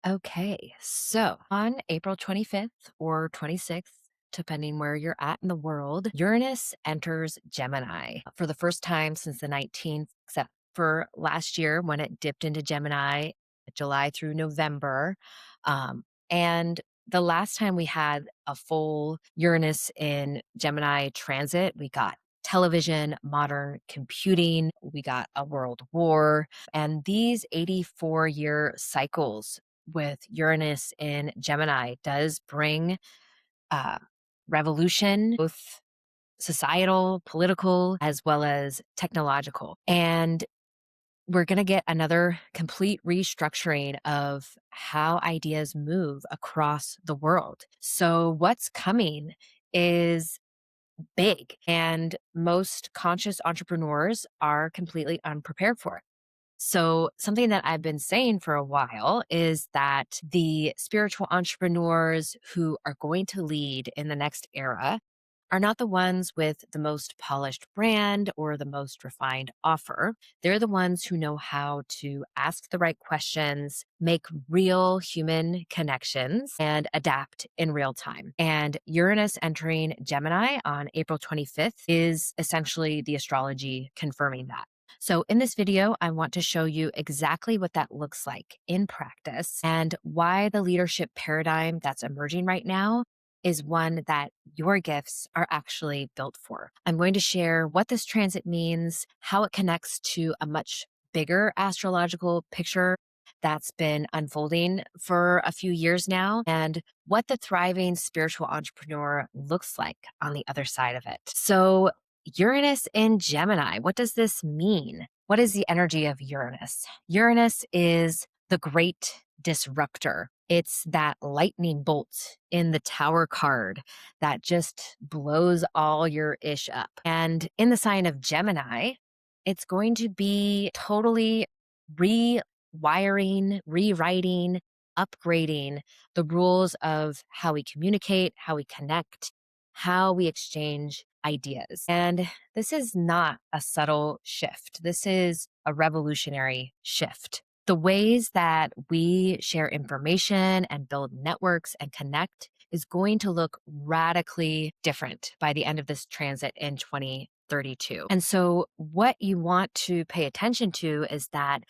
Okay, so on April 25th or 26th, depending where you're at in the world, Uranus enters Gemini for the first time since the 19th, except for last year when it dipped into Gemini, July through November. And the last time we had a full Uranus in Gemini transit, we got television, modern computing, we got a world war, and these 84-year cycles with Uranus in Gemini does bring uh, revolution, both societal, political, as well as technological. And we're going to get another complete restructuring of how ideas move across the world. So, what's coming is big, and most conscious entrepreneurs are completely unprepared for it. So, something that I've been saying for a while is that the spiritual entrepreneurs who are going to lead in the next era are not the ones with the most polished brand or the most refined offer. They're the ones who know how to ask the right questions, make real human connections, and adapt in real time. And Uranus entering Gemini on April 25th is essentially the astrology confirming that. So, in this video, I want to show you exactly what that looks like in practice and why the leadership paradigm that's emerging right now is one that your gifts are actually built for. I'm going to share what this transit means, how it connects to a much bigger astrological picture that's been unfolding for a few years now, and what the thriving spiritual entrepreneur looks like on the other side of it. So, Uranus in Gemini, what does this mean? What is the energy of Uranus? Uranus is the great disruptor. It's that lightning bolt in the Tower card that just blows all your ish up. And in the sign of Gemini, it's going to be totally rewiring, rewriting, upgrading the rules of how we communicate, how we connect, how we exchange ideas. And this is not a subtle shift. This is a revolutionary shift. The ways that we share information and build networks and connect is going to look radically different by the end of this transit in 2032. And so, what you want to pay attention to is that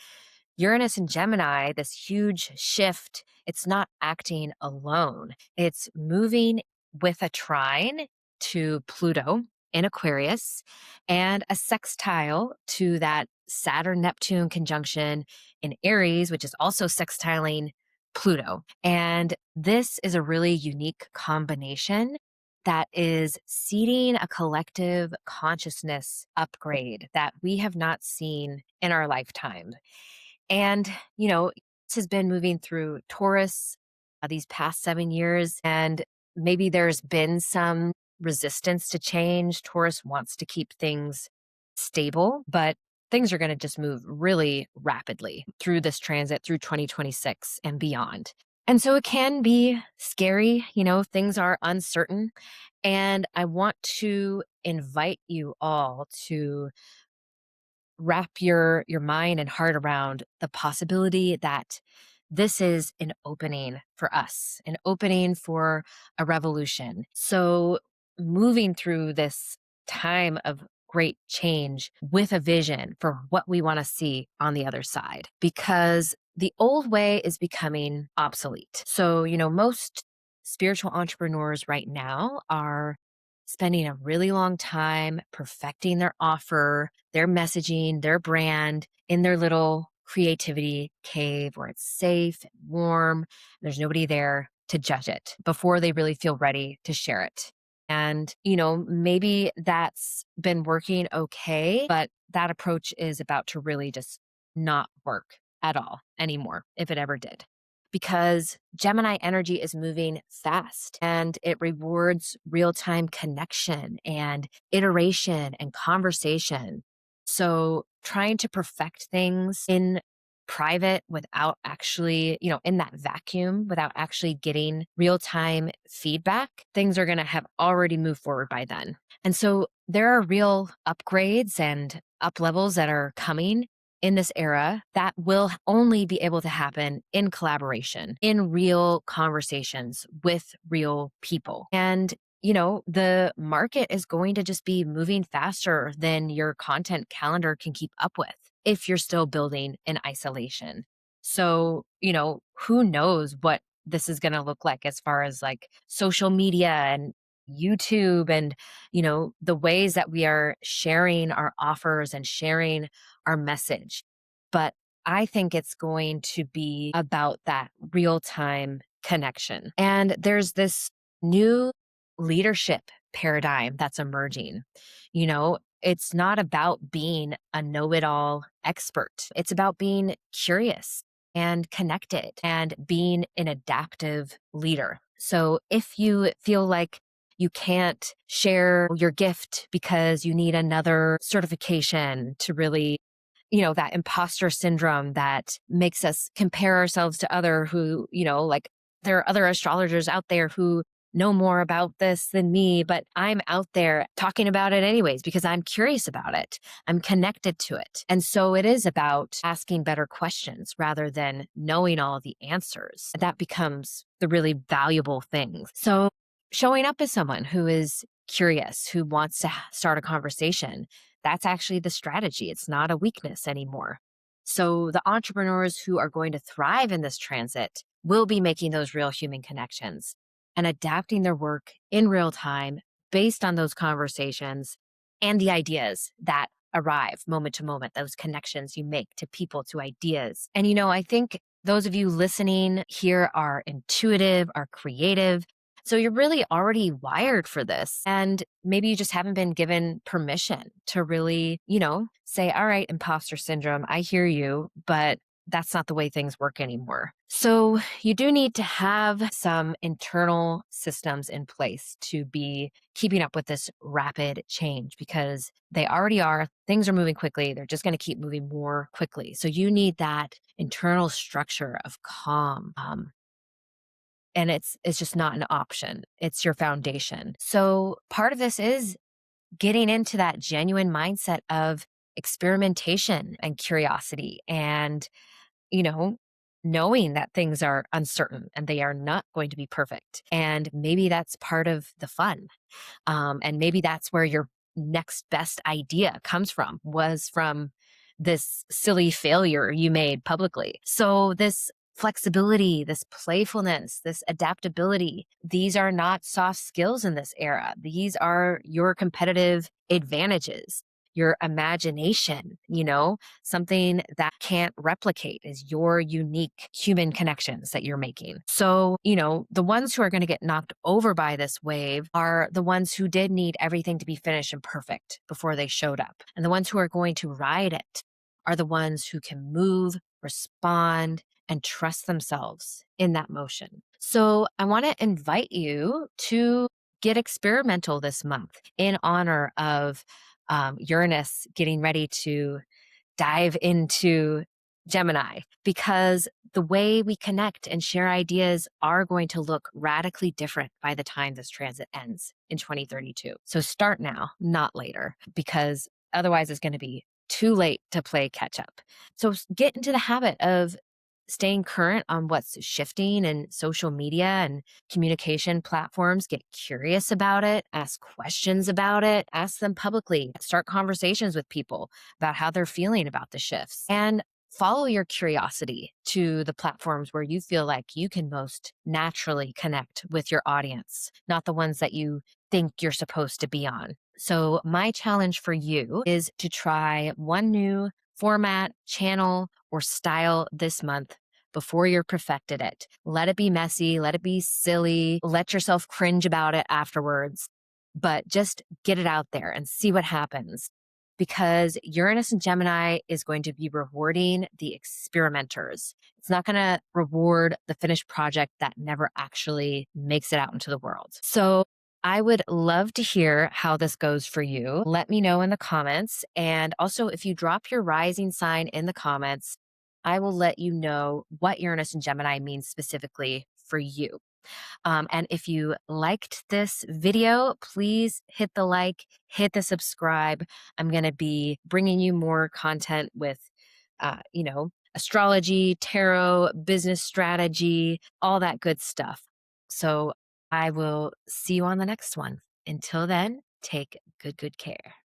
Uranus and Gemini, this huge shift, it's not acting alone. It's moving with a trine to Pluto in Aquarius and a sextile to that Saturn Neptune conjunction in Aries, which is also sextiling Pluto. And this is a really unique combination that is seeding a collective consciousness upgrade that we have not seen in our lifetime. And, this has been moving through Taurus these past 7 years, and maybe there's been some resistance to change. Taurus wants to keep things stable, but things are going to just move really rapidly through this transit through 2026 and beyond. And so it can be scary, things are uncertain. And I want to invite you all to wrap your mind and heart around the possibility that this is an opening for us, an opening for a revolution. So, moving through this time of great change with a vision for what we want to see on the other side, because the old way is becoming obsolete. So, most spiritual entrepreneurs right now are spending a really long time perfecting their offer, their messaging, their brand in their little creativity cave where it's safe and warm. There's nobody there to judge it before they really feel ready to share it. And, maybe that's been working okay, but that approach is about to really just not work at all anymore, if it ever did, because Gemini energy is moving fast and it rewards real time connection and iteration and conversation. So, trying to perfect things in private without actually, in that vacuum, without actually getting real time feedback, things are going to have already moved forward by then. And so, there are real upgrades and up levels that are coming in this era, that will only be able to happen in collaboration, in real conversations with real people. And the market is going to just be moving faster than your content calendar can keep up with if you're still building in isolation. So, who knows what this is going to look like as far as like social media and YouTube and, the ways that we are sharing our offers and sharing our message. But I think it's going to be about that real time connection. And there's this new leadership paradigm that's emerging. It's not about being a know it all expert, it's about being curious and connected and being an adaptive leader. So if you feel like you can't share your gift because you need another certification to really, that imposter syndrome that makes us compare ourselves to other who, like there are other astrologers out there who know more about this than me, but I'm out there talking about it anyways because I'm curious about it. I'm connected to it. And so it is about asking better questions rather than knowing all the answers. That becomes the really valuable thing. So showing up as someone who is curious, who wants to start a conversation, that's actually the strategy. It's not a weakness anymore. So the entrepreneurs who are going to thrive in this transit will be making those real human connections and adapting their work in real time based on those conversations and the ideas that arrive moment to moment, those connections you make to people, to ideas. And, I think those of you listening here are intuitive, are creative. So you're really already wired for this. And maybe you just haven't been given permission to really, say, all right, imposter syndrome, I hear you, but that's not the way things work anymore. So you do need to have some internal systems in place to be keeping up with this rapid change because they already are. Things are moving quickly. They're just going to keep moving more quickly. So you need that internal structure of calm. And it's just not an option. It's your foundation. So part of this is getting into that genuine mindset of experimentation and curiosity and you know, knowing that things are uncertain and they are not going to be perfect. And maybe that's part of the fun. And maybe that's where your next best idea comes from, was from this silly failure you made publicly. So, this flexibility, this playfulness, this adaptability, these are not soft skills in this era. These are your competitive advantages. Your imagination, something that can't replicate is your unique human connections that you're making. So, the ones who are going to get knocked over by this wave are the ones who did need everything to be finished and perfect before they showed up. And the ones who are going to ride it are the ones who can move, respond, and trust themselves in that motion. So, I want to invite you to get experimental this month in honor of Uranus getting ready to dive into Gemini, because the way we connect and share ideas are going to look radically different by the time this transit ends in 2032. So start now, not later, because otherwise it's going to be too late to play catch up. So get into the habit of staying current on what's shifting in social media and communication platforms. Get curious about it, ask questions about it, ask them publicly, start conversations with people about how they're feeling about the shifts, and follow your curiosity to the platforms where you feel like you can most naturally connect with your audience, not the ones that you think you're supposed to be on. So my challenge for you is to try one new format, channel, or style this month before you're perfected it. Let it be messy, let it be silly, let yourself cringe about it afterwards, but just get it out there and see what happens. Because Uranus and Gemini is going to be rewarding the experimenters. It's not going to reward the finished project that never actually makes it out into the world. So I would love to hear how this goes for you. Let me know in the comments. And also, if you drop your rising sign in the comments, I will let you know what Uranus and Gemini means specifically for you. And if you liked this video, please hit the like, hit the subscribe. I'm going to be bringing you more content with astrology, tarot, business strategy, all that good stuff. So I will see you on the next one. Until then, take good care.